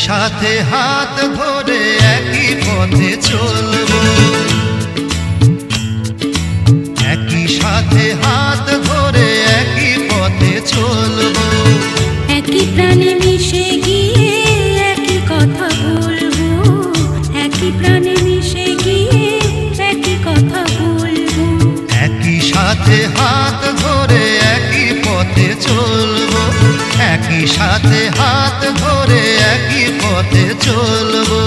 সাথে হাত ধরে একই পথে চলবো, একই সাথে হাত ধরে একই পথে চলবো, একই প্রাণে মিশে গিয়ে একই কথা বলবো, একই প্রাণে মিশে গিয়ে একই কথা বলবো, একই সাথে হাত ধরে একই পথে চলবো, একই সাথে হাত ধরে একই পথে চলবো।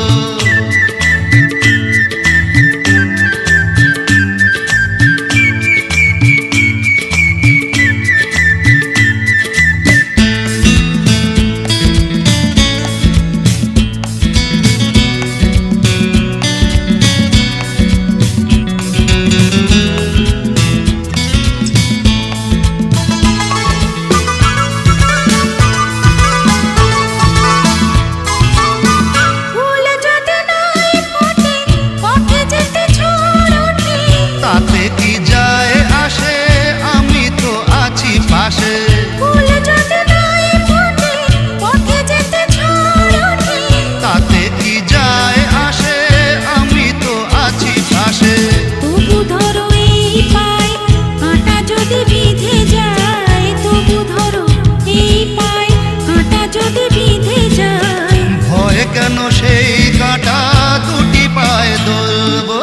কেন সেই কাঁটা দুটি পায়ে দোলবো,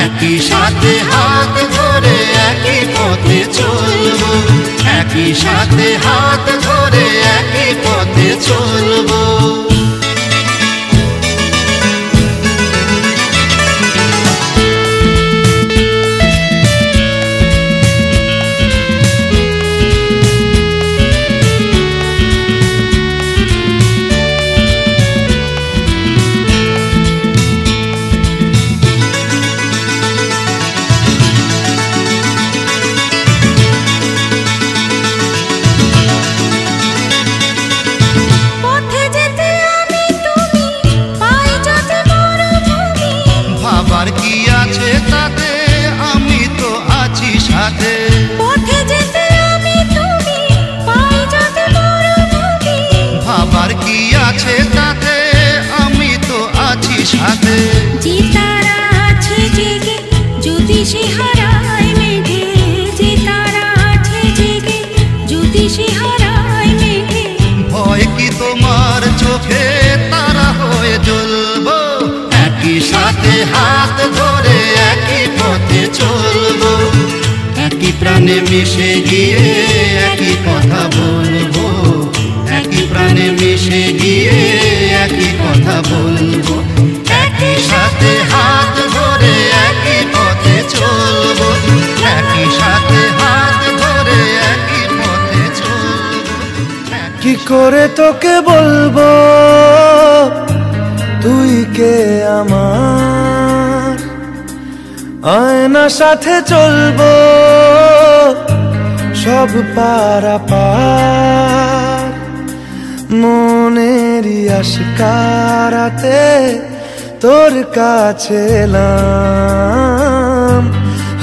একই সাথে হাত ধরে একই পথে চলবো, একই সাথে হাত ধরে একই পথে চলবো। কি আছে তাতে আমি তো আছি সাথে, পথে যেতে আমি তুমি পাই যাতে মরুভূমি, ভাবার কি আছে তাতে আমি তো আছি সাথে, যে তারা আছে জেগে যদি সে হারায় মেঘে, যে তারা আছে জেগে যদি সে হারায় মেঘে, ভয় কি তোমার চোখে তারা হয়ে জ্বলবো, একই সাথে হাত ধরে একই পথে চলবো, একই প্রাণে মিশে গিয়ে একই কথা বলবো, একই প্রাণে মিশে গিয়ে একই কথা বলবো, একই সাথে হাত ধরে একই পথে চলবো, একই সাথে হাত ধরে একই পথে চলবো। কি করে তোকে বলবো তুই কে আমার, আয়না সাথে চলবো সব পারাপার, মনেরই আশকারাতে তোর কাছে এলাম,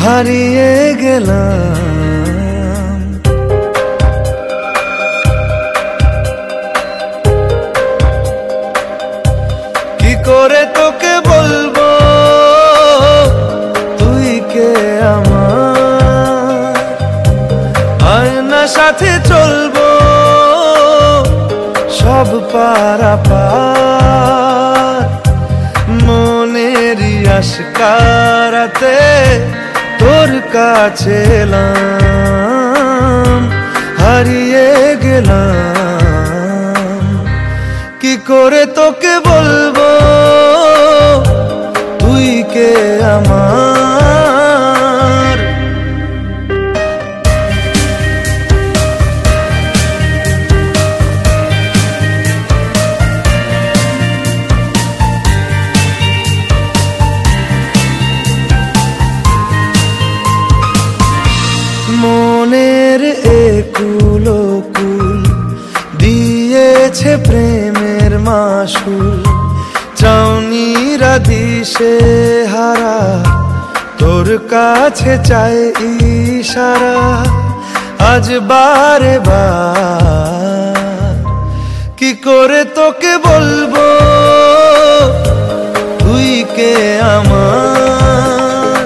হারিয়ে গেলাম। কি করে তোকে বলবো তুই কে আমার, আয়না সাথে চলবো সব পারাপার, মনেরই আশকারাতে তোর কাছে এলাম, হারিয়ে গেলাম। কি করে তোকে বলবো তুই কে আমার, মনের একুল কুল দিয়েছে প্রেমের মাসুল, চাউনিরা দিশে হারা তোর কাছে চাই ইশারা আজ বারে বার কি করে তোকে বলবো তুই কে আমার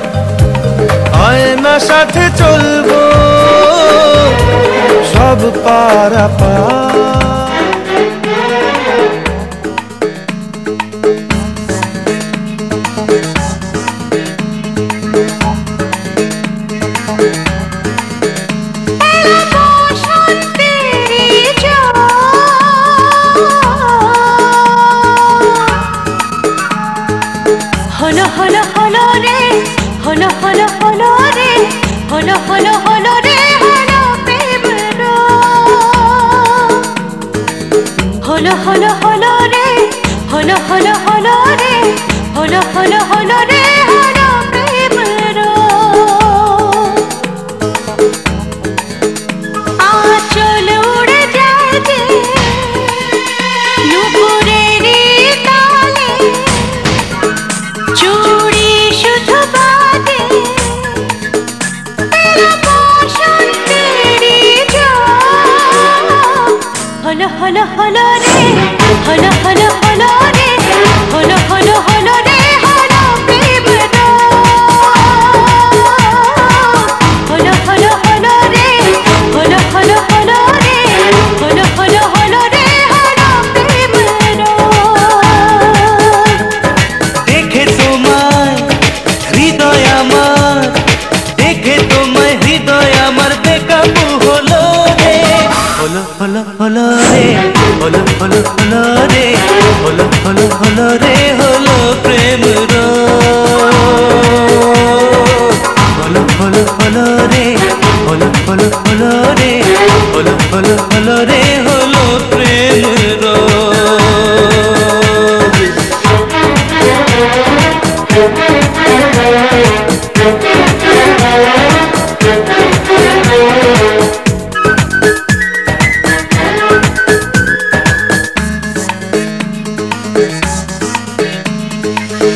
আয়না সাথে চলবো সব পারাপার হলো হলো হলো রে হলো হলো হলো রে হলো হলো হলো রে হলো প্রেম হলো হলো হলো রে হলো হলো হলো রে হলো হলো হলো রে হলো প্রেম আঁচল উড়ে যায় যে নুপুরের তালে চুড়ি শুধু বাজে তেরা বসন্তেরি হলো হলো হলো রে হলো হলো হলো রে হলো হলো হলো রে হলো প্রেম হলো হলো হলো রে হলো হলো হলো রে হলো হলো হলো রে হলো প্রেম দেখে তোমায় হৃদয় আমার দেখে তোমায় হৃদয় আমার বেকাবু হলো রে হলো হলো হলো রে হলো হলো হলো রে হলো হলো হলো রে হলো প্রেম হলো হলো হলো রে হলো হলো হলো রে হলো হলো হলো রে হলো প্রেম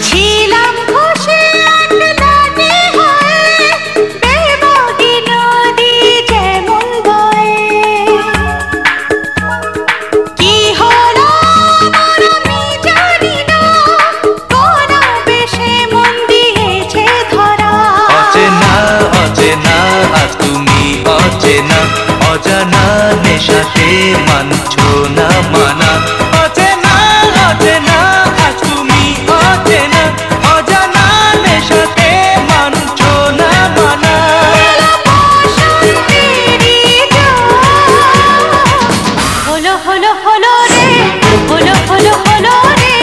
ছিলাম খুশি আনলানি হয়ে বেবগি নদী যেমন বয়ে কি হলো আমার আমি জানি না কোন বেশে মন দিয়েছে ধরা অচেনা অচেনা আজ তুমি অচেনা অজানা নেশাতে মানছো না মানা অচেনা অচেনা আজ তুমি অচেনা অজানা নেশাতে মানছো না মানা হলো হলো হলো রে হলো হলো হলো রে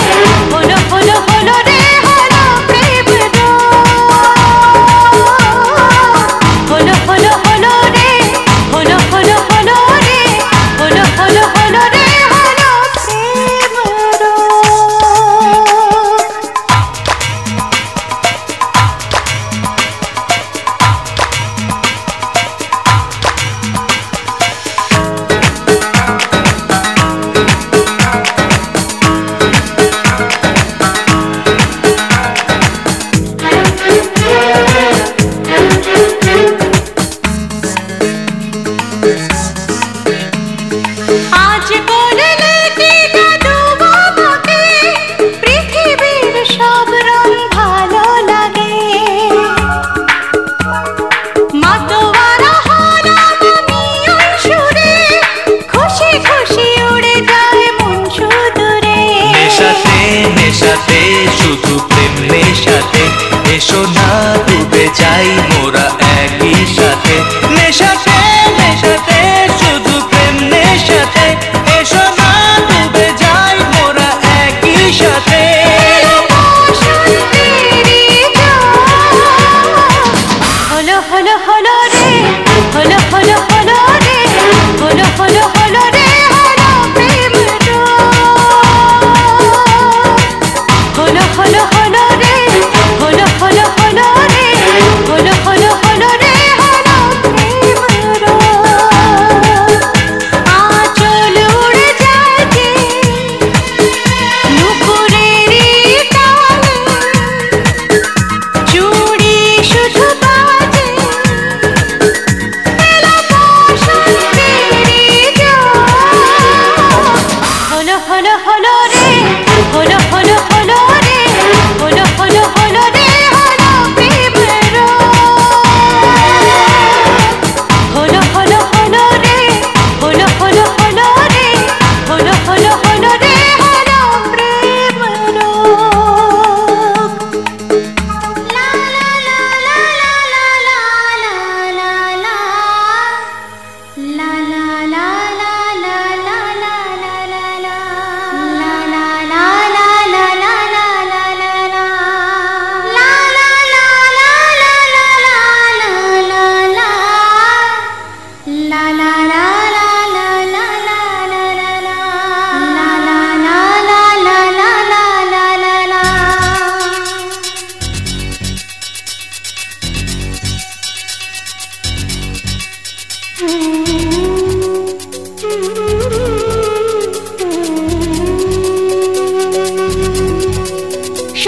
হলো হলো হলো রে হলো প্রেম হলো হলো হলো রে হলো হলো হলো রে হলো হলো হলো রে হলো প্রেম আজ বললে কি ডুবো আমাকে পৃথিবীর সব রং ভালো লাগে মাতোয়ারা হলাম আমি ওই সুরে খুশি খুশি উড়ে যায় মন সুদূরে নেশাতে নেশাতে শুধু প্রেম নেশাতে এসো না ডুবে যাই মোরা একই সাথে নেশাতে নেশাতে শুধু প্রেম নেশাতে এসো না ডুবে যাই মোরা একই সাথে হলো হলো হলো রে হলো হলো হলো রে হলো হলো হলো রে হলো প্রেম হলো হলো হলো রে হলো হলো হলো রে হলো হলো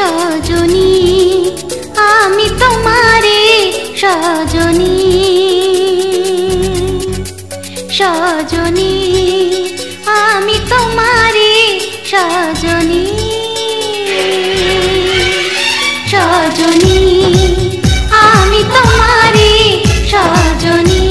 সজনী আমি তোমারে সজনী সজনী আমি তোমারে সজনী সজনী আমি তোমারে সজনী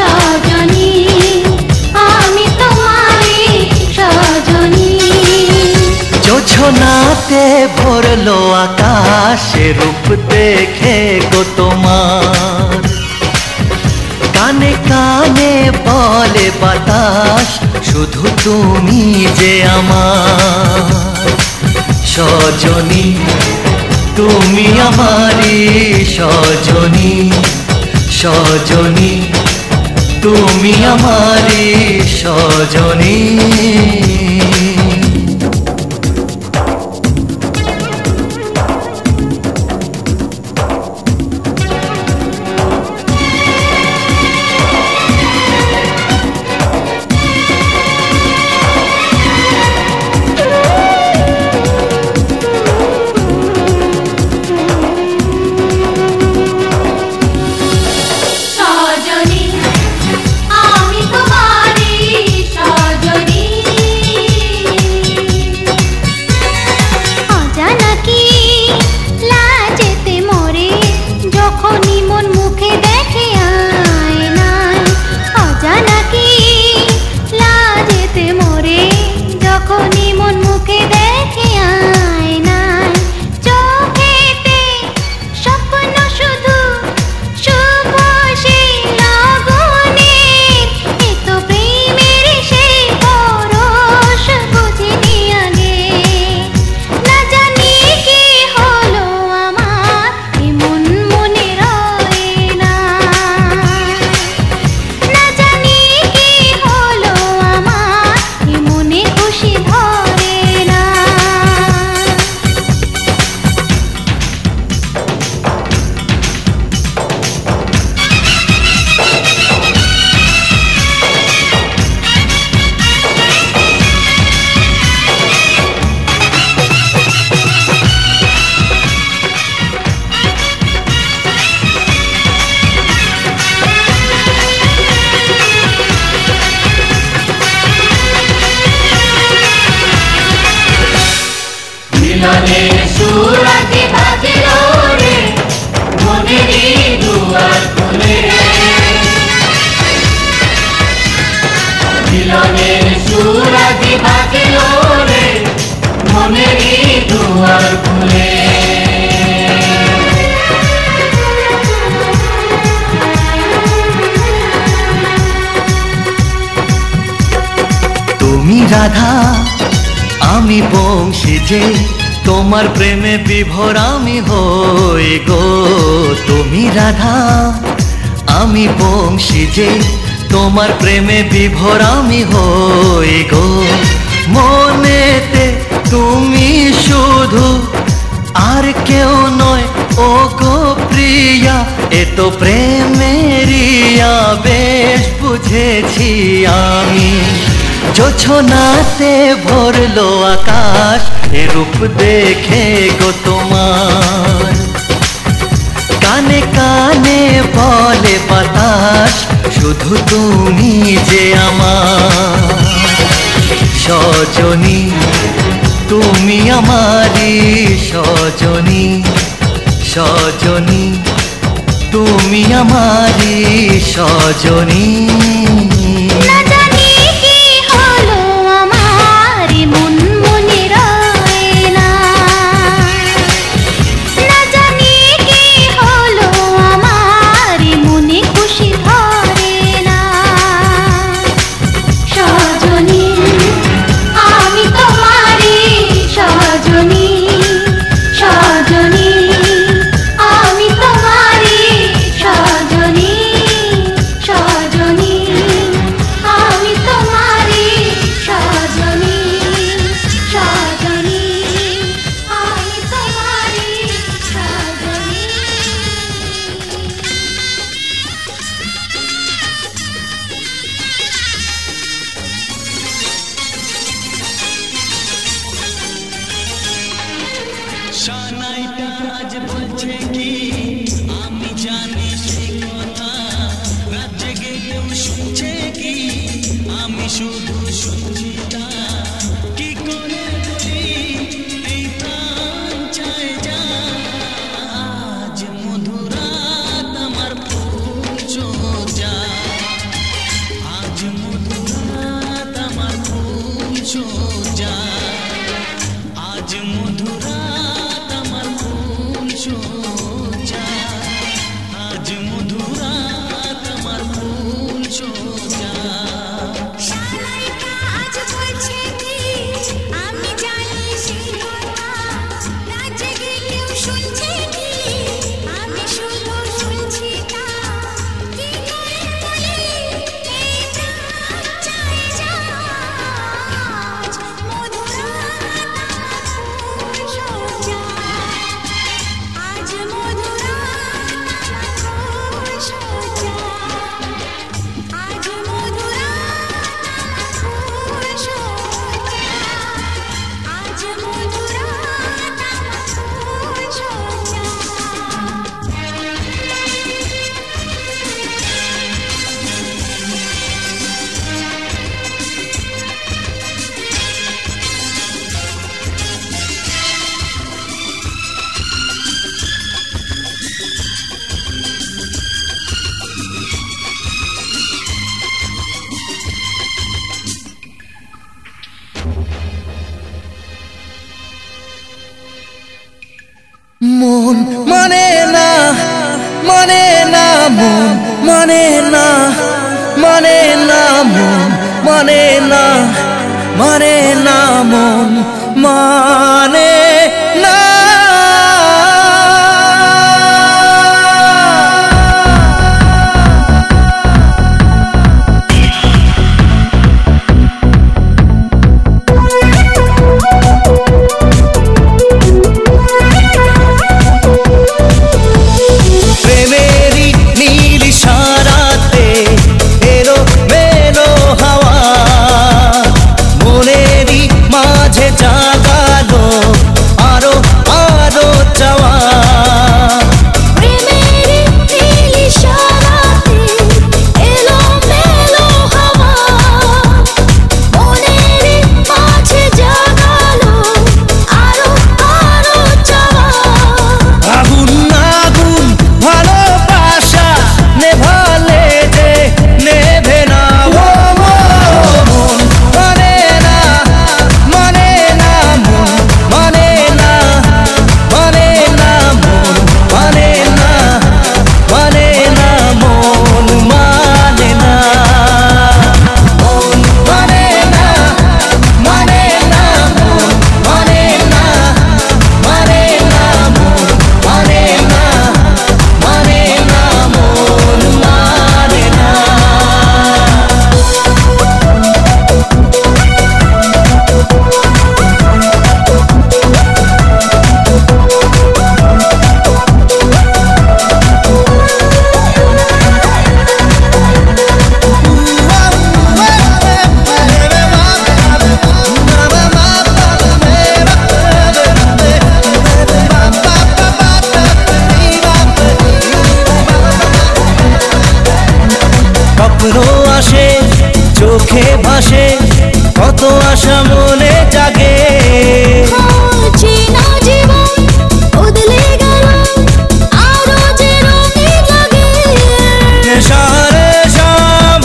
সজনী আমি তোমারে সজনী জোছনাতে ভরলো আকাশে রূপ দেখে গো তোমার কানে কানে বলে বাতাস শুধু তুমি যে আমার সজনী তুমি আমারি সজনী সজনী তুমি আমারি সজনী তুমি রাধা আমি বংশী যে তোমার প্রেমে বিভোর আমি হই গো তুমি রাধা আমি বংশী যে তোমার প্রেমে বিভোর আমি হই গো মনেতে তুমি শুধু আর কেউ নয় ও গো প্রিয়া এ তো প্রেমেরই আবেশ বুঝেছি আমি জোছনাতে ভরলো আকাশ এ রূপ দেখে গো তোমার কানে কানে বলে বাতাস শুধু তুমি যে আমার সজনী তুমি আমারি সজনী সজনী তুমি আমারি সজনী না জানি কি হলো আমার মন মনে রয় না, না জানি কি হলো আমার মনে খুশি ধরে না। সজনী আমি তোমারি সজনী সজনী আমি তোমারি সজনী সজনী আমি তোমারি সজনী সজনী আমি তোমারি সজনী। সানাইটা আজ বলছে কি আমি জানি সে কথা, রাত জেগে কেউ শুনছে কি আমি শুধু শুনছি তা। কি করে বলি এই প্রাণ চায় যা, আজ মধুরাত আমার ফুল সোজা, আজ মধুরাত আমার ফুল সোজা, আজ মধুরাত আমার ফুল সোজা, আজ মধুরাত আমার ফুল সোজা। শালাইটা আজ বলছে কি আমি জানি সে কথা, রাত জেগে কেউ শুনছে কি আমি শুধু শুনছি তা। কি করে বলি এই প্রাণ চায় যা, আজ মধুরাত আমার ফুল সোজা, আজ মধুরাত আমার ফুল সোজা, আজ মধুরাত আমার ফুল সোজা, আজ মধুরাত আমার ফুল সোজা। মন মানে না মানে না মন মানে না মানে না মন মানে না মানে না মন মানে না। প্রেমেরই নীল ইশারাতে এলো মেলো হাওয়া, মনেরই মাঝে জাগালো আরো আরো চাওয়া। প্রেমের নীল ইশারাতে এলো মেলো হাওয়া, মনের মাঝে জাগালো আরো আরো চাওয়া। আগুন আগুন ভালোবাসা নেভালে যে নেভে না ও মন মানে না মানে না মন মানে আশা মনে জাগে চেনা জীবন বদলে গেল আরো যে রঙিন লাগে সারে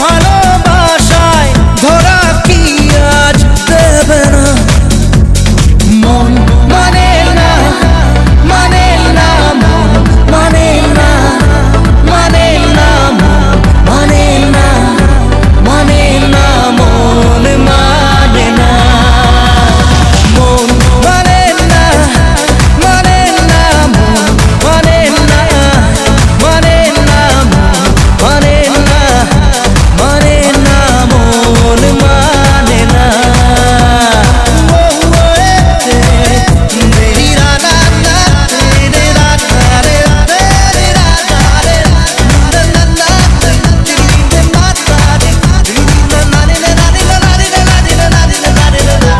ভালোবাসায় ধরা কি আজ দেবে না মন মানে না মানে না মন মানে না মানে না মন মানে না মানে না মন মানে না মন মানে না মানে না মন মানে না মানে না মন মানে না মানে না মন মানে না মেরি রাধা না তেরে রাধা রে তেরে রাধা রে না না তেরে মাতা রে না না রে না রে না রে না রে না রে না রে না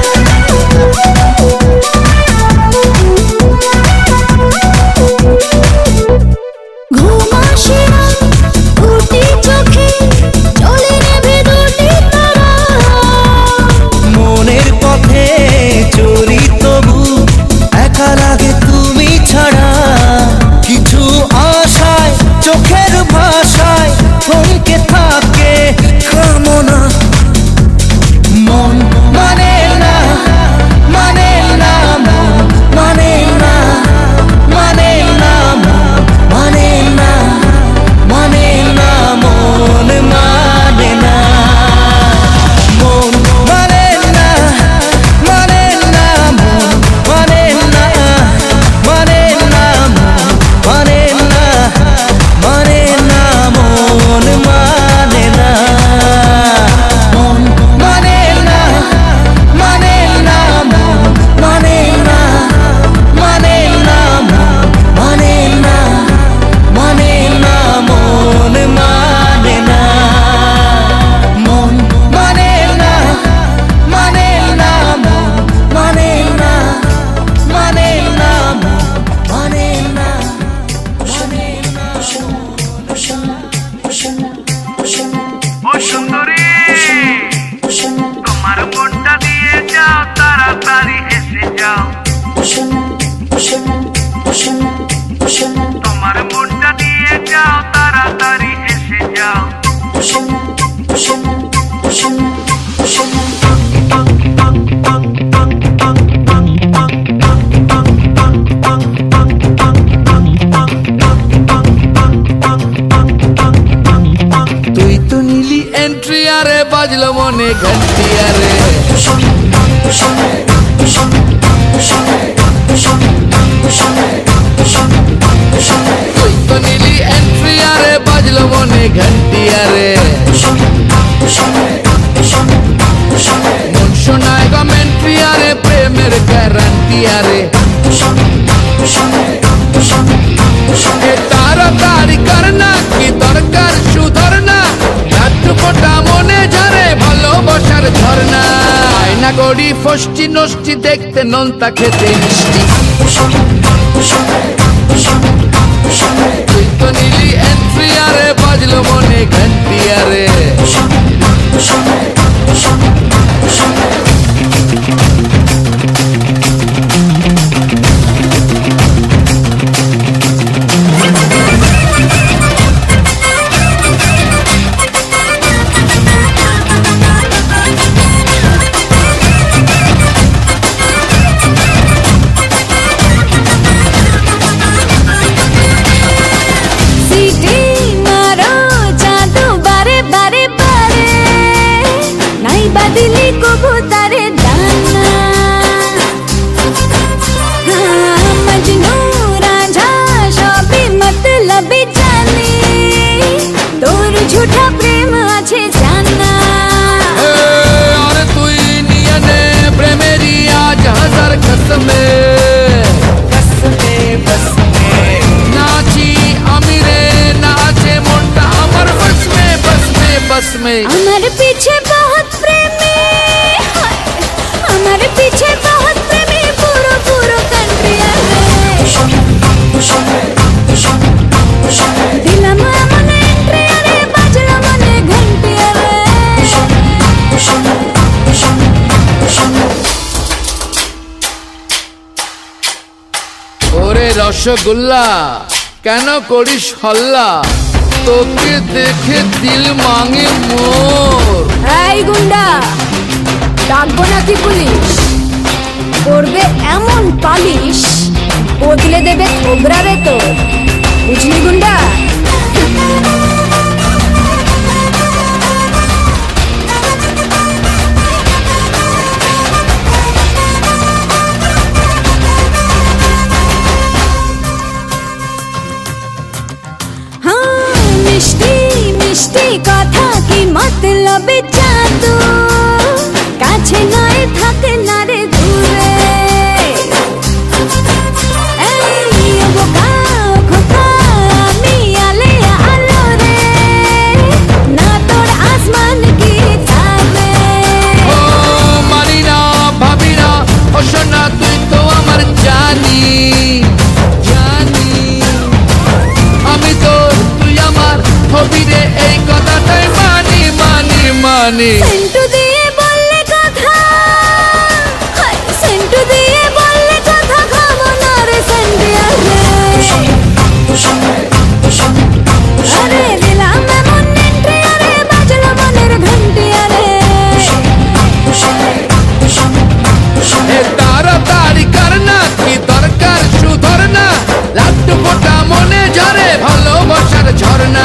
ঘুম আসে না ফুটি চোখে চলে নেবে দুটি তারা মনের পথে চলি তবু একা লাগে তুমি ছাড়া কিছু আশায় চোখের ভাষায় থমকে থাকে কামনা মন মানে না মানে না মন মানে না মানে না মন মানে না মানে না মন মানে না মন মানে না মানে না মন মানে না মানে না মন মানে না মানে না মন মানে না মন মানে না মানে না মন মানে না মানে না মন মানে না মানে না মন মানে না মন মানে না মানে না মন মানে না মানে না মন মানে না মানে না ও সুন্দরী তোমার মনটা দিয়ে যাও তাড়াতাড়ি এসে যাও তোমার মনটা দিয়ে যাও তাড়াতাড়ি এসে যাও তুই তো নীলি এন্ট্রি আরে বাজলো মনে ঘন্টি আরে তুই তো নীলি এন্ট্রি আরে বাজলো মনে ঘন্টি আরে মন শোনায় কমেন্ট্রি আরে প্রেমের গ্যারান্টি আরে তাড়াতাড়ি করনা কি দরকার সুধরনা একটু ফোটা মনে ঝরে ভালোবাসার ঝরনা আয়না গড়ি ফষ্টি নষ্টি দেখতে নোনতা খেতে মিষ্টি তুই তো নীলি এন্ট্রি আরে বাজলো মনে ঘন্টি আরে সিটি মারো জাদু বারে বারে বারে নাই বাদিলি কবুতরে দানা মজনু রাজা সবই মতলবি জানি তোর ঝুঠা প্রেম আছে জানা আরে তুই নিয়ে নে প্রেমেরি আজ হাজার কসমে নাচি আমি রে নাচে মনটা আমার बस में আমার পিছে বহুত প্রেমী আমার পিছে বহুত প্রেমী পুরো পুরো কান্ট্রি দিলাম মনে এন্ট্রি আরে বাজলা মনে ঘন্টি আরে রসগোল্লা কেন করিস হল্লা তোকে দেখে দিল মাঙে মোর। এই গুন্ডা ডাকবো নাকি পুলিশ করবে এমন পালিশ বদলে দেবে থোবরারে তোর বুঝলি গুন্ডা। মিষ্টি মিষ্টি কথা কি মতলব জাদু কাছে নয় থাকে না রে দূরে। এই বোকা খোকা আমি আলে আলো রে না তোর আসমান কি থাকবে। ও মানি না ভাবি না ও সোনা তুই তো আমার জানি জানি আমি তোর তুই আমার হবি রে এই কথাটাই মানি মানি মানি। সেন্টু দিয়ে বললে কথা সেন্টু দিয়ে বললে কথা খাবো না রে সেন্টিয়া রে। আরে দিলাম এমন এন্ট্রি আরে বাজলো মনের ঘন্টিয়া রে। এ তাড়াতাড়ি কর না কি দরকার সুধর না লাড্ডু ফোটা মনে ঝরে ভালোবাসার ঝরনা।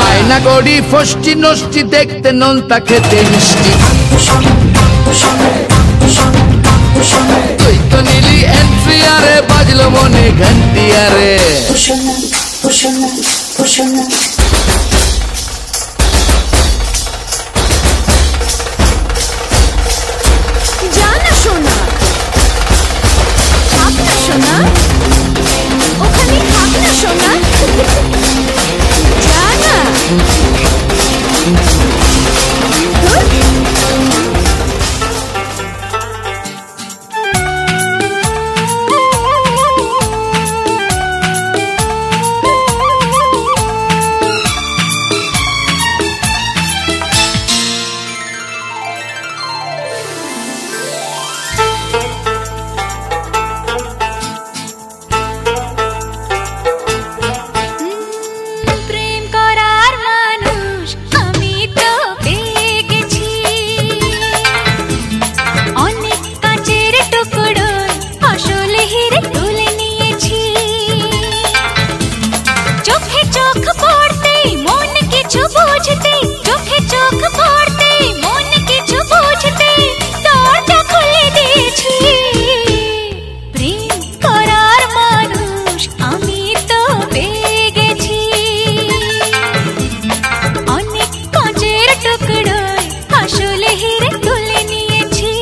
আয়না গড়ি ফষ্টি নষ্টি দেখতে নোনতা খেতে মিষ্টি তুই তো নিলি এন্ট্রি আরে বাজলো মনে ঘন্টি আরে। জানা শোনা থাক না শোনা ওখানে থাক না শোনা জানা প্রেম করার মানুষ আমি তো পেয়ে গেছি অনেক কাঁচের টুকরোয় আসলে হিরে তুলে নিয়েছি চোখে চোখ পড়তে মন কিছু বুঝতে চোখে চোখ পড়তে মন কিছু বুঝতে দরজা খুলে দিয়েছি প্রেম করার মানুষ আমি তো পেয়ে গেছি অনেক কাঁচের টুকরোয় আসলে হিরে তুলে নিয়েছি।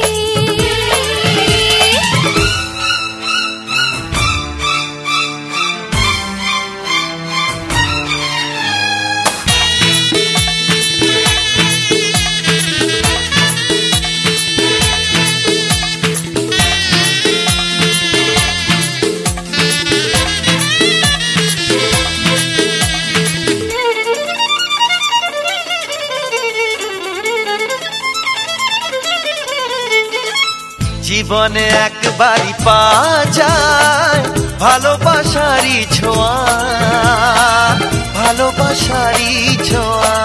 জীবনে একবারই পাওয়া যায় ভালোবাসারই ছোঁয়া ভালোবাসারই ছোঁয়া।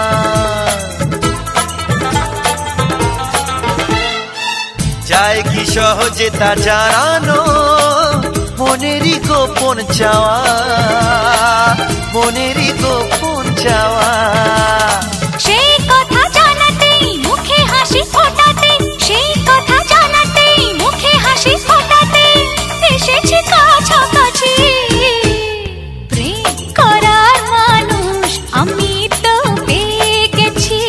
যায় কি সহজে তা জানানো মনেরই গোপন চাওয়া মনেরই গোপন চাওয়া। সেই কথা জানাতেই মুখে হাসি ফোটাতে সেই কথা জানাতেই মুখে হাসি ফোটাতে এসেছি কাছাকাছি প্রেম করার মানুষ আমি তো পেয়ে গেছি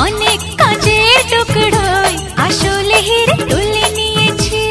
অনেক কাঁচের টুকরোয় আসলে হিরে তুলে নিয়েছি।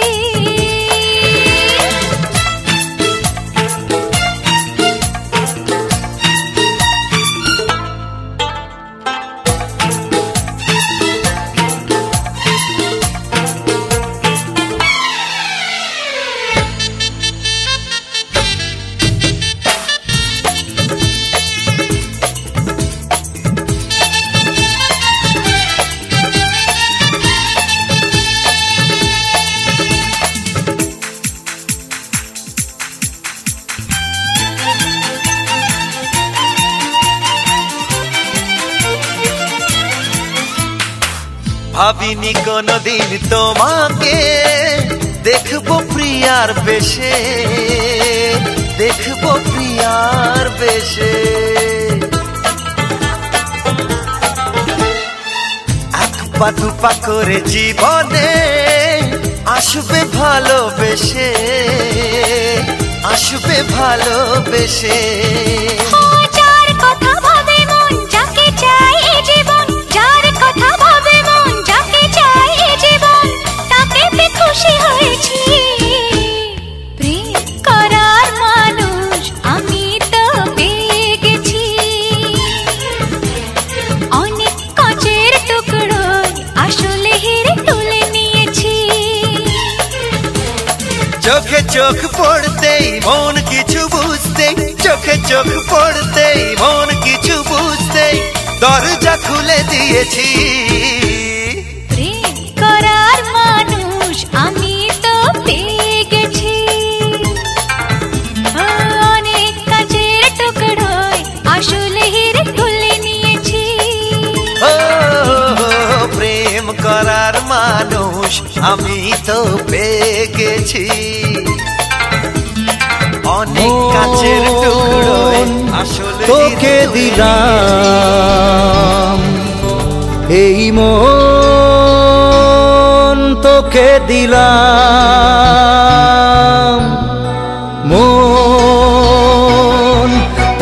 ভাবিনি কোনদিন তোমাকে দেখবো প্রিয়ার বেশে, দেখবো প্রিয়ার বেশে। এক পা দুপা করে জীবনে আসবে ভালোবেসে, আসবে ভালোবেসে। যার কথা ভাবে মন যাকে চাই জীবন, যার কথা ভাবে মন যাকে চাই জীবন, তাকে পেয়ে খুশি হয়েছি। প্রেম করার মানুষ আমি তো পেয়ে গেছি। অনেক কাঁচের টুকরোয় আসলে হিরে তুলে নিয়েছি। চোখে চোখ পড়তেই মন কিছু বুঝতেই, চোখে চোখ পড়তেই মন কিছু বুঝতেই দরজা খুলে দিয়েছি। প্রেম করার মানুষ আমি তো পেয়ে গেছি। অনেক কাঁচের টুকরোয় আসলে হিরে তুলে নিয়েছি। ও প্রেম করার মানুষ আমি তো পেয়ে গেছি। অনেক কাছের টুকরোয় আসলে তোকে দিলাম এই মন, তোকে দিলাম মন,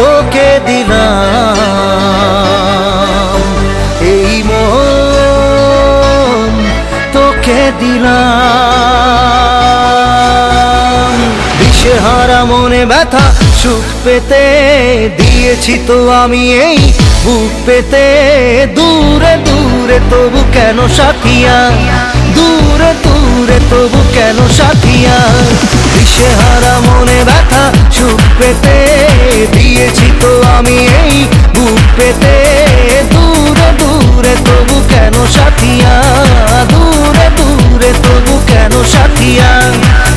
তোকে দিলাম এই মন, তোকে দিলাম। দিশেহারা মনে ব্যথা সুখ পেতে দিয়েছি তো আমি এই বুক পেতে। দূরে দূরে তবু কেন সাথিয়া, দূরে দূরে তবু কেন সাথিয়া। দিশেহারা মনে ব্যথা সুখ পেতে দিয়েছি তো আমি এই বুক পেতে। দূরে দূরে তবু কেন সাথিয়া, দূরে দূরে তবু কেন সাথিয়া।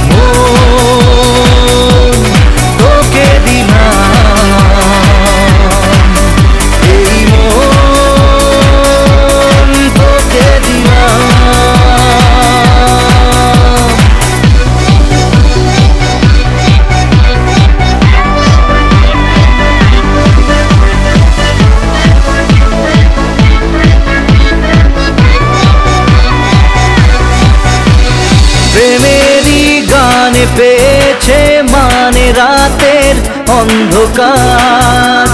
মন তোকে দিলাম এই মন, তোকে দিলাম। প্রেমেরই গানে পেয়েছে মানে রাতের অন্ধকার।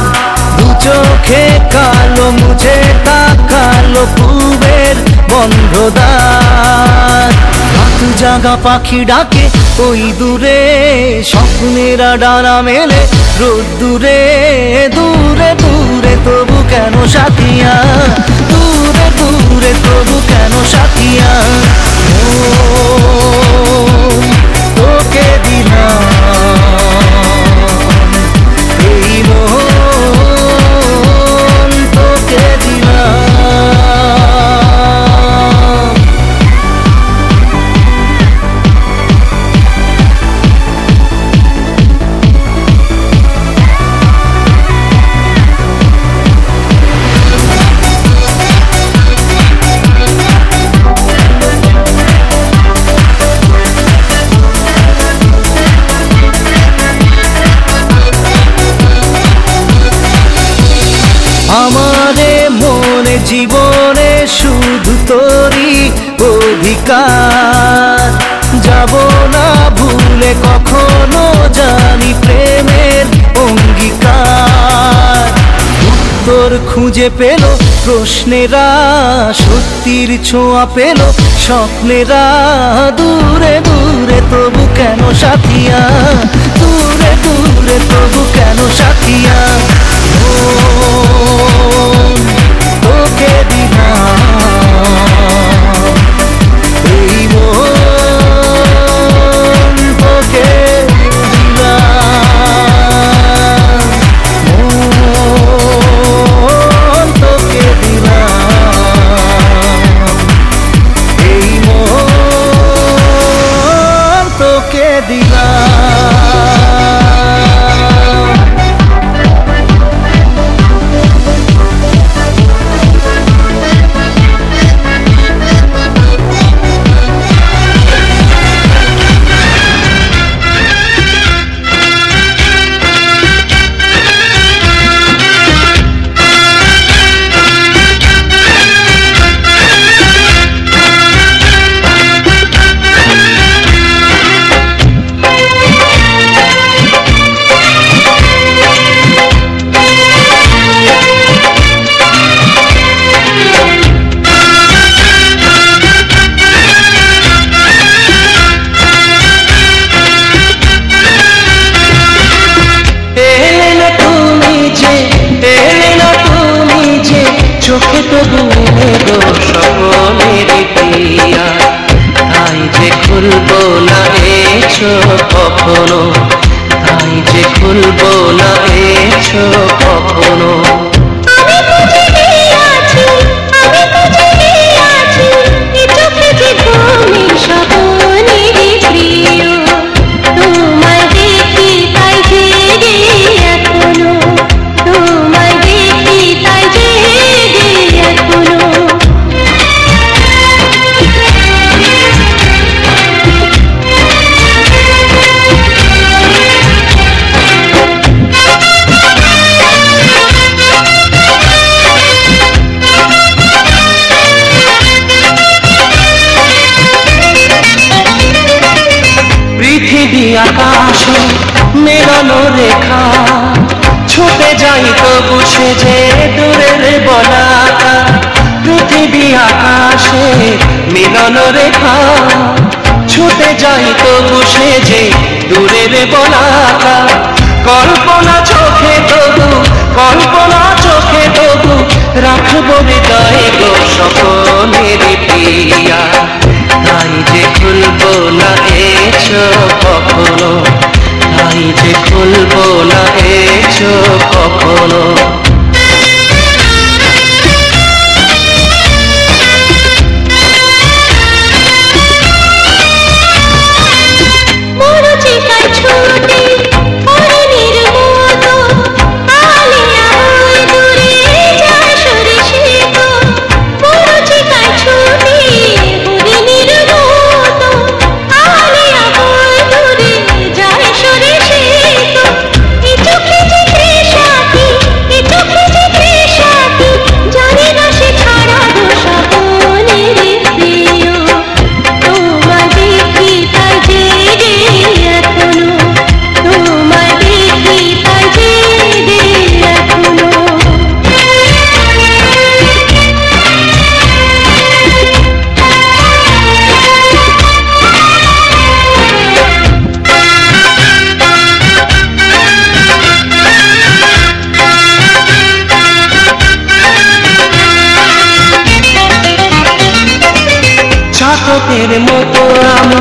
দু চোখে কালো মুঝে তাকালো পূবের বন্ধ দ্বার। রাত জাগা পাখি ডাকে ওই দূরে, স্বপ্নেরা ডানা মেলে রোদ দূরে। দূরে দূরে তবু কেন সাথিয়া, দূরে দূরে তবু কেন সাথিয়া। মন তোকে দিলাম এই মন, তোকে দিলাম। আমারে মনে জীবনে শুধু তোরই অধিকার। যাব না ভুলে কখনো জানি প্রেমের অঙ্গীকার। উত্তর খুঁজে পেল প্রশ্নেরা, সত্যির ছোঁয়া পেল স্বপ্নেরা। দূরে দূরে তবু কেন সাথিয়া, দূরে দূরে তবু কেন সাথিয়া। মন তোকে দিলাম এই মন, তোকে দিলাম মন, তোকে দিলাম এই মন, তোকে দিলাম। কখনো, তাই যে খুলবো না এ চোখ কখনো। আমি বুঝে গিয়েছি, আমি বুঝে গিয়েছি, এ চোখে যে ঘুমে স্বপ্নের প্রিয়, তোমায় দেখি তাই জেগে এখনো, তোমায় দেখি তাই জেগে এখনো। পৃথিবী আকাশে মেলানো রেখা, ছুটে যাই তবু সে যে দূরের বলাকা। পৃথিবী আকাশে মিলনো রেখা, ছুটে যাই তবু সে যে দূরের বলাকা। কল্পনা চোখে তবু, কল্পনা চোখে তবু, রাখবো হৃদয়ে গো সকলের প্রিয়া। তাই যে খুলবো না এ চোখ কখনো, তাই যে খুলবো না এ চোখ কখনো। মরুচিকায় ছুটে হরিণীর মতো, আলিয়া হয়ে দূরে যায় সরিষিত। মরুচিকায় ছুটে হরিণীর মতো, আলিয়া হয়ে দূরে যায় সরিষিত। এ চোখে যে তৃষাতি, এ চোখে যে তৃষাতি, জানি না সে ছাড়া গো স্বপনের প্রিয়। তোমায় দেখি তাই জেগে এখনো, তোমায় দেখি তাই জেগে এখনো। চাতকের মতো আমি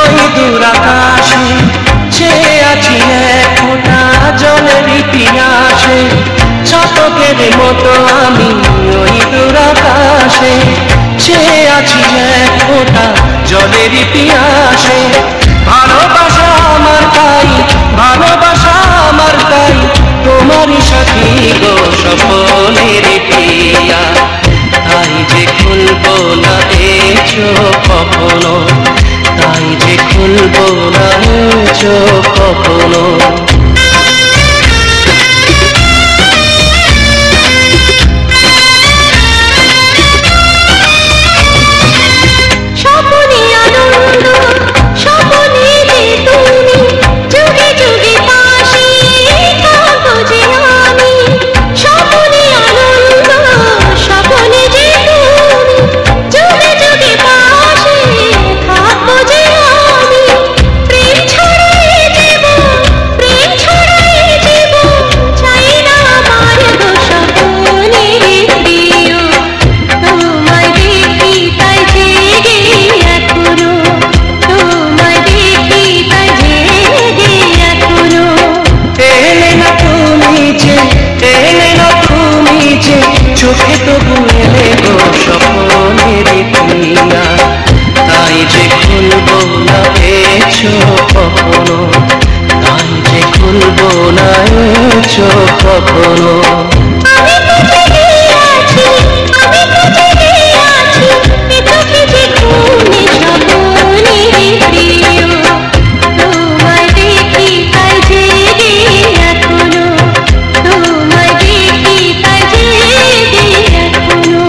ওই দূর আকাশে, চেয়ে আছি এক ফোঁটা জলের পিয়াসে। চাতকের মতো আমি ওই দূর আকাশে, চেয়ে আছি এক ফোঁটা জলের পিয়াসে। ভালোবাসা আমার তাই, ভালোবাসা আমার তাই, তোমারই সাথী গো সকলের প্রিয়া। তাই যে খুলবো না এ চোখ কখনো, তাই যে খুলবো না এ চোখ কখনো। স্বপনে আনন্দ, স্বপনে যে তুমি, যুগে যুগে পাশে থাকো যে আমি। স্বপনে আনন্দ, স্বপনে যে তুমি, যুগে যুগে পাশে থাকো যে আমি। প্রেম ছড়াই জীবন, প্রেম ছড়াই জীবন, চাই না আমার গো স্বপনের প্রিয়। তোমায় দেখি তাই জেগে এখনো, তোমায় দেখি তাই জেগে এখনো। এলে না তুমি যে, এলে না তুমি যে, চোখে তবু এলে গো স্বপ্নের প্রিয়া। তাই যে খুলবো না এ চোখ কখনো, তাই যে খুলবো না এ চোখ কখনো। আমি বুঝে গিয়েছি, আমি বুঝে গিয়েছি, এ চোখে যে ঘুমে স্বপ্নের প্রিয়। তোমায় দেখি তাই জেগে এখনো, তোমায় দেখি তাই জেগে এখনো।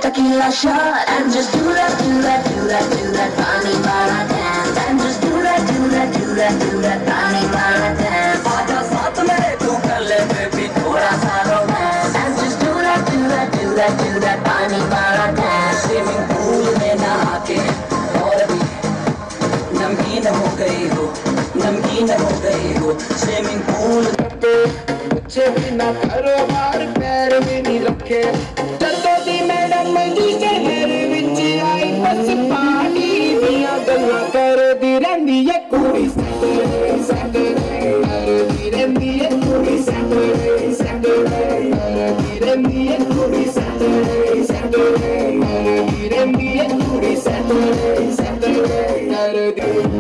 tequila shot and just do that, do that, do that, do that, funny para dance and just do that, do that, do that, do that, funny para dance. आजा साथ में तू कर ले baby थोड़ा सा romance and just do that, do that, do that, do that, funny para dance. Swimming pool में नहा के और भी नमकीन हो गई हो, नमकीन हो गई हो, स्विमिंग पूल बच्चे भी ना कारोबार पैर भी नहीं रखे जदों दी मैडम जी शहर विच आई बस पानी दियां गल्लां करदी रहिंदी है कुड़ी सैटरडे सैटरडे करदी रहिंदी है कुड़ी सैटरडे सैटरडे करदी रहिंदी है कुड़ी सैटरडे सैटरडे करदी रहिंदी है कुड़ी सैटरडे सैटरडे करदी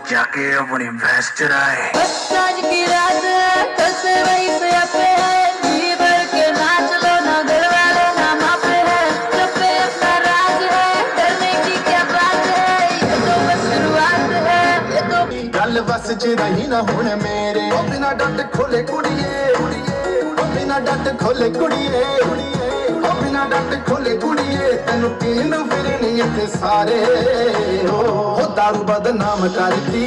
जाके अपनी भैंस चराए। आज की रात है कैसे वही से अपने है जी भर के नाच लो ना घर वाले ना मापे है जब पे अपना राज है करने की क्या बात है ये तो बस शुरुआत है ये तो गल बस च रही ना हुन मेरे ओ बिना डट खोले कुड़िए ओ बिना डट खोले कुड़िए ओ बिना डट खोले कुड़िए तेनू पीन फिरनी इत्थे सारे हो दारू बदनाम करती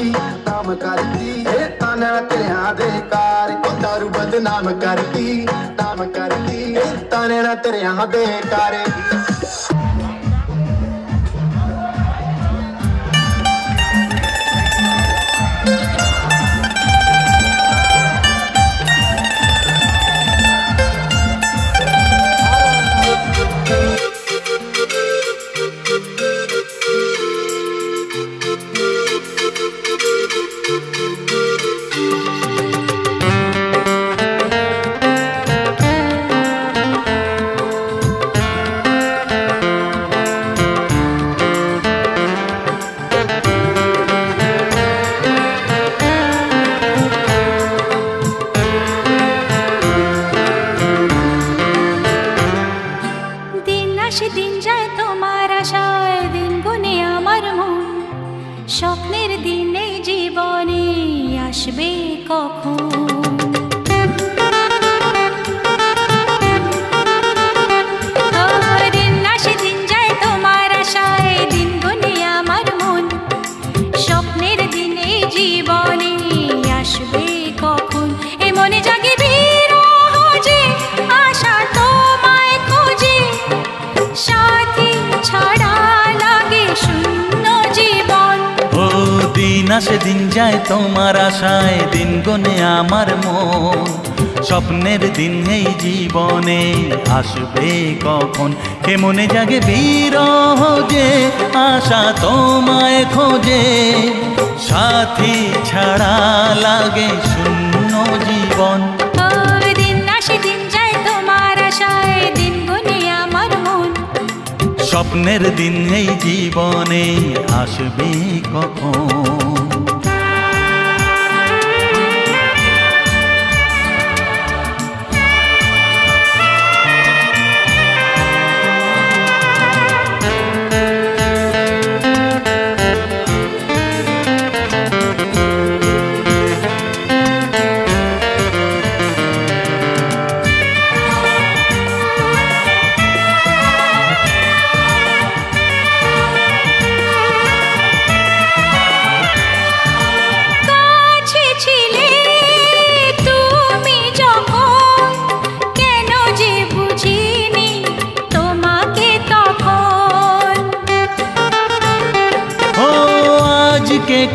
ए ताना तेरियां दे कार ओ दारू बदनाम करती ए ताना तेरियां दे कार। দিন যায় তোমার আশায় দিন গুনে আমার মন স্বপ্নের দিন এই জীবনে আসবে কখন দিন আসে দিন যায় তোমার আশায় দিন গুনে আমার মন স্বপ্নের দিন এই জীবনে আসবে কখন এ মনে জাগে বিরহ যে আশা তোমায় খোঁজে সাথী ছাড়া লাগে শূন্য আসে দিন যায় তোমার আশায়, দিন গনে আমার মন। স্বপ্নের দিন এই জীবনে আসবে কখন, কে মনে জাগে বিরহ যে আশা তোমায় খোঁজে। সাথী ছাড়া লাগে শূন্য জীবন। দিন আসে দিন যায় তোমার আশায়, দিন গুনে আমার মন। স্বপ্নের দিন এই জীবনে আসবে কখন।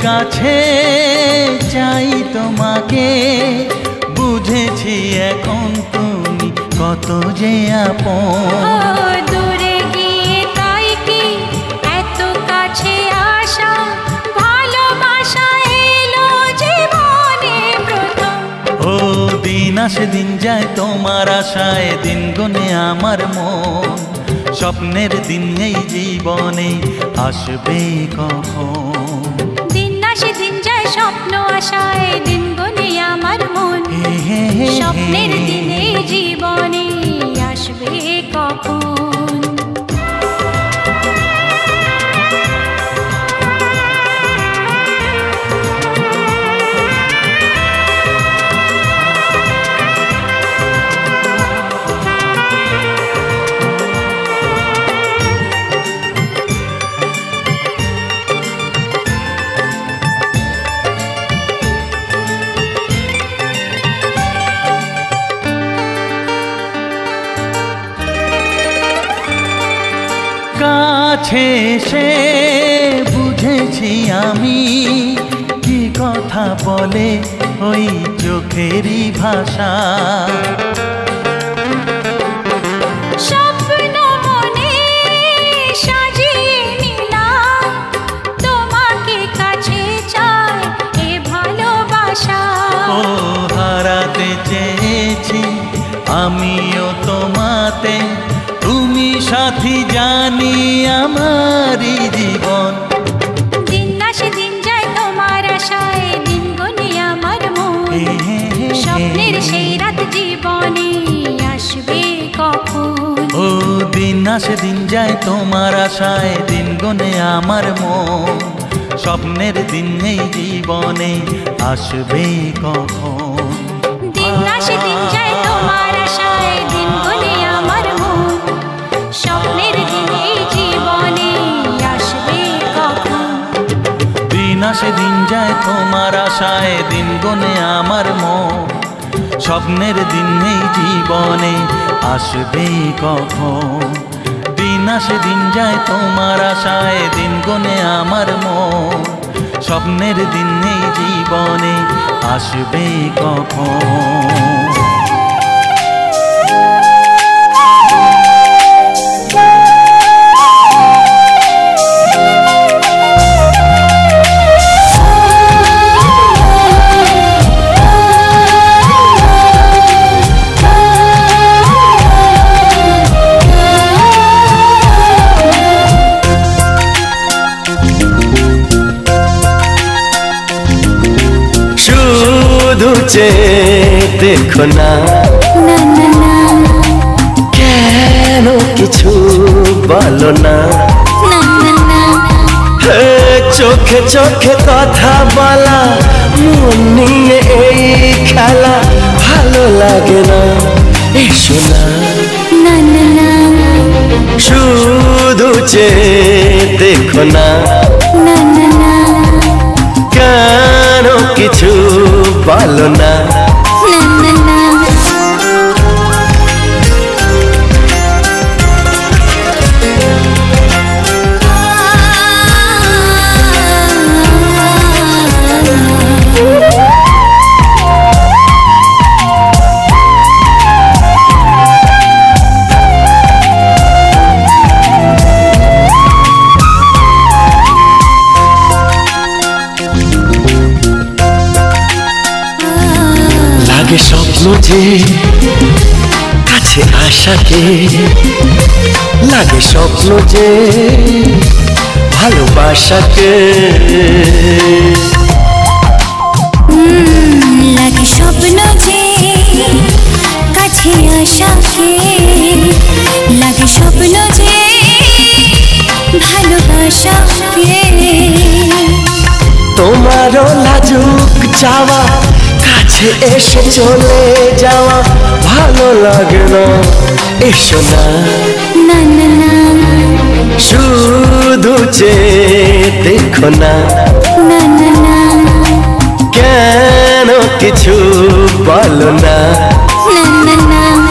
কাছে চাই তোমাকে, বুঝেছি এখন তুমি কত যে আপন। দূরে গিয়ে তাই কি এত কাছে আসা, ভালোবাসা এলো জীবনে প্রথম। ও দিন আসে দিন যায় তোমার আশায়, দিন গনে আমার মন। স্বপ্নের দিন এই জীবনে আসবে কখন। দিন যায় স্বপ্ন আশায়, দিন গনে আমার মন। স্বপ্নের দিনে জীবনে আসবে কখন। কাছে সে বুঝেছি আমি, কি কথা বলে ওই চোখেরই ভাষা। স্বপ্ন মনে সাজিয়ে নিলাম, তোমাকে কাছে চাই এ ভালোবাসা। ও হারাতে চেয়েছি আমিও তোমাতে, তুমি সাথী জানি আমারই জীবন। দিন আসে দিন যায় তোমার আশায়, দিন গনে আমার মন। স্বপ্নের সেই রাত জীবনে আসবে কখন। ও দিন আসে দিন যায় তোমার আশায়, দিন গনে আমার মন। স্বপ্নের দিন এই জীবনে আসবে কখন। দিন আসে দিন যায় তোমার আশায়, দিন গনে আমার মন। স্বপ্নের দিন এই জীবনে আসবে কখন। দিন আসে দিন যায় তোমার আশায়, দিন গনে আমার মন। স্বপ্নের দিন এই জীবনে আসবে কখন। দিন আসে দিন যায় তোমার আশায়, দিন গনে আমার মন। স্বপ্নের দিন এই জীবনে আসবে কখন। দেখো না কেন কিছু বলো না, চোখে চোখে কথা বলা, মন নিয়ে এই খেলা ভালো লাগে না। এসো না শুধু দেখো না, কেন কিছু বলো না। যে কাছে আসাকে লাগে স্বপ্ন যে ভালোবাসাকে লাগে স্বপ্ন যে কাছে আসাকে লাগে স্বপ্ন যে ভালোবাসাকে তোমারও লাজুক চাওয়া কাছে এসে চলে যাওয়া ভালো লাগে না এসো না না না না শুধু চেয়ে দেখো না না না না কেন কিছু বলো না না না না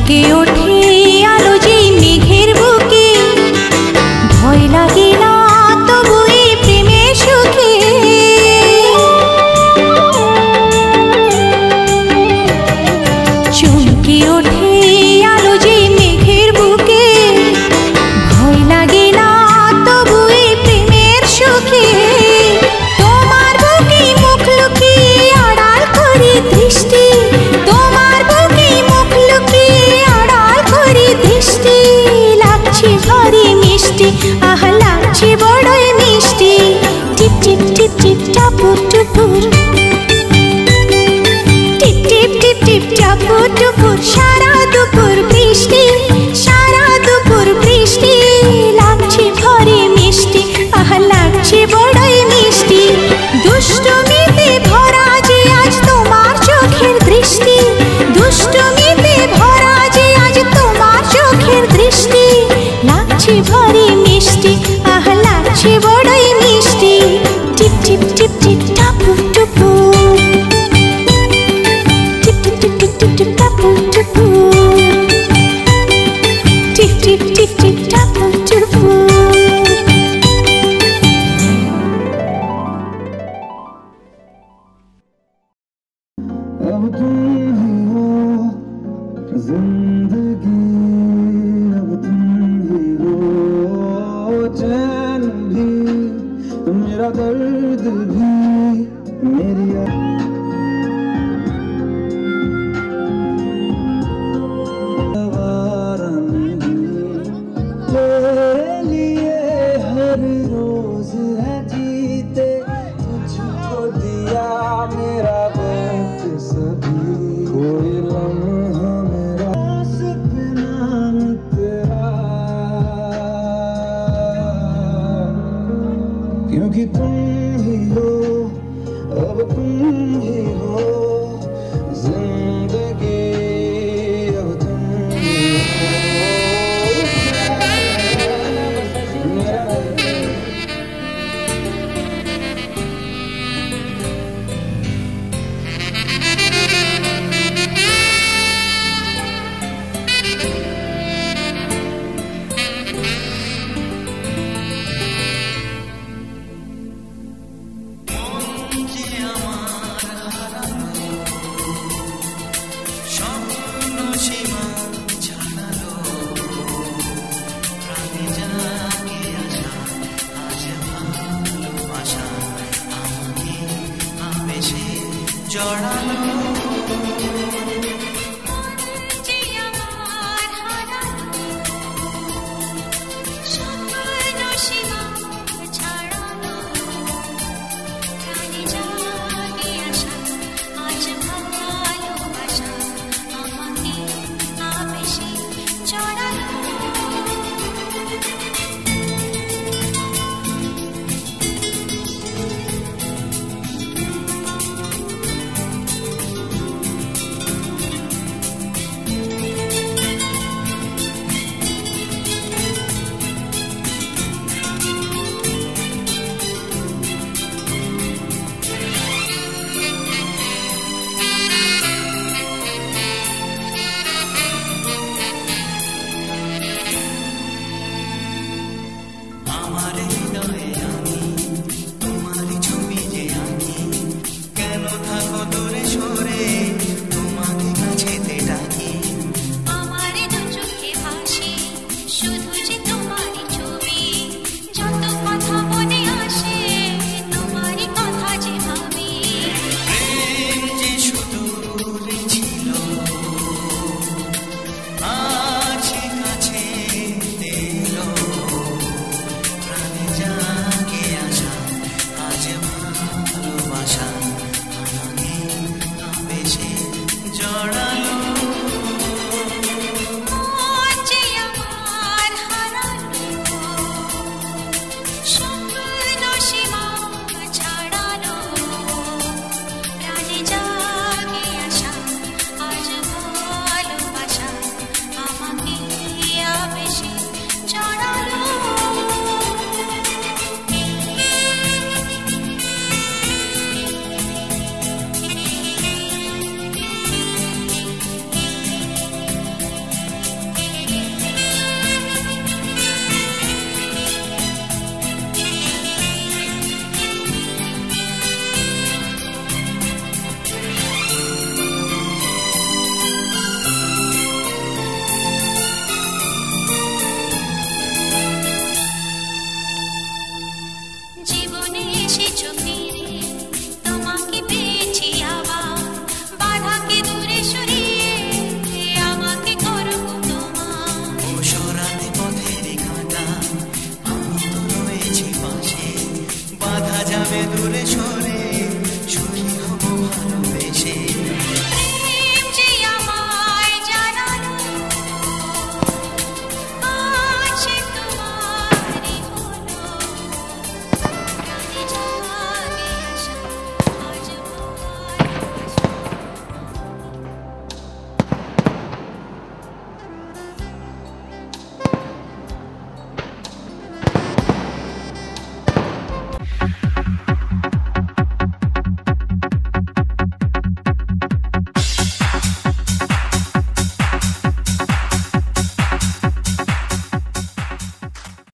চমকে ওঠে আলো যেই মেঘের বুকে, ভয় লাগে না তবু এই প্রেমের সুখে। চমকে ওঠে আলো যেই মেঘের বুকে, ভয় লাগে না তবু এই প্রেমের সুখে। তোমার বুকে মুখ লুকিয়ে আড়াল করি দৃষ্টি, তোমার বুকে মুখ লুকিয়ে আড়াল করি দৃষ্টি। লাগছে ভারী মিষ্টি, আহা লাগছে বড়ই মিষ্টি। টিপ টিপ টিপ টিপ টাপুর টুপুর, টিপ টিপ টিপ টিপ টাপুর টুপুর। সারা দুপুর বৃষ্টি, সারা দুপুর বৃষ্টি। লাগছে ভারী মিষ্টি, আহা লাগছে বড়ই মিষ্টি। দুষ্টুমিতে ভরা যে আজ তোমার চোখের দৃষ্টি, দুষ্টুমিতে ভরা যে আজ তোমার চোখের দৃষ্টি। লাগছে ভারী মিষ্টি, আহা লাগছে বড়ই মিষ্টি। টিপ টিপ টিপ টিপ টাপুর টুপুর, টিপ টিপ টিপ টিপ টিপ টিপ টাপুর টুপুর, টিপ টিপ টিপ টিপ টাপুর টুপুর। अब तुम ही हो जिंदगी, अब तुम ही हो चैन भी, मेरा दर्द भी, मेरी आवारा नहीं। तेरे लिए हर रोज है जीते, तुझको दिया मेरा वक्त सभी। कोई लम्हा मेरा सपना तेरा, क्योंकि तुम ही हो, अब तुम ही हो जिंदगी, अब तुम ही हो। জড়া